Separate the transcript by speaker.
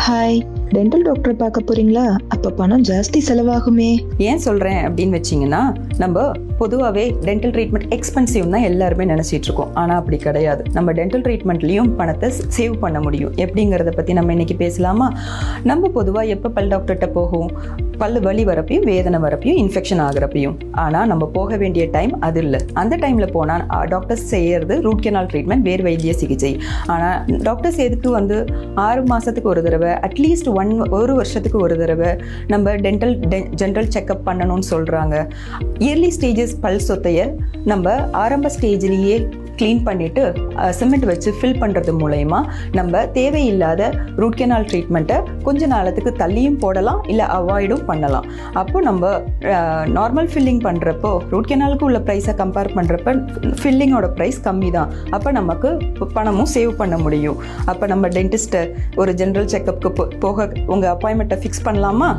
Speaker 1: Hi, dental doctor பார்க்க போறீங்களா? அப்ப பணம் ஜாஸ்தி செலவாகுமே.
Speaker 2: ஏன் சொல்கிறேன் அப்படின்னு வச்சிங்கன்னா, நம்ம பொதுவாகவே டென்டல் ட்ரீட்மெண்ட் எக்ஸ்பென்சிவ் தான் எல்லாருமே நினச்சிட்டு இருக்கோம். ஆனால் அப்படி கிடையாது. நம்ம டென்டல் ட்ரீட்மெண்ட்லேயும் பணத்தை சேவ் பண்ண முடியும். எப்படிங்கிறத பற்றி நம்ம இன்னைக்கு பேசலாமா? நம்ம பொதுவாக எப்போ பல் டாக்டர்கிட்ட போகும்? பல்லு வலி வரப்பையும், வேதனை வரப்பையும், இன்ஃபெக்ஷன் ஆகிறப்பையும். ஆனால் நம்ம போக வேண்டிய டைம் அது இல்லை. அந்த டைமில் போனால் டாக்டர்ஸ் செய்யறது ரூட் கெனால் ட்ரீட்மெண்ட், வேர் வைத்திய சிகிச்சை. ஆனால் டாக்டர்ஸ் எதுக்கு 6 மாதத்துக்கு ஒரு தடவை, அட்லீஸ்ட் ஒரு வருஷத்துக்கு ஒரு தடவை நம்ம ஜென்ரல் செக்அப் பண்ணணும்னு சொல்கிறாங்க. இயர்லி ஸ்டேஜஸ் பல் சொத்தைய நம்ம ஆரம்ப ஸ்டேஜ்லேயே க்ளீன் பண்ணிவிட்டு சிமெண்ட் வச்சு ஃபில் பண்ணுறது மூலயமா நம்ம தேவையில்லாத ரூட் கெனால் ட்ரீட்மெண்ட்டை கொஞ்ச நாளத்துக்கு தள்ளியும் போடலாம், இல்லை அவாய்டும் பண்ணலாம். அப்போ நம்ம நார்மல் ஃபில்லிங் பண்ணுறப்போ ரூட் கெனாலுக்கு உள்ள ப்ரைஸை கம்பேர் பண்ணுறப்ப ஃபில்லிங்கோட ப்ரைஸ் கம்மி தான். அப்போ நமக்கு பணமும் சேவ் பண்ண முடியும். அப்போ நம்ம டென்டிஸ்ட்டை ஒரு ஜென்ரல் செக்கப்புக்கு போக உங்கள் அப்பாயின்மெண்ட்டை ஃபிக்ஸ் பண்ணலாமா?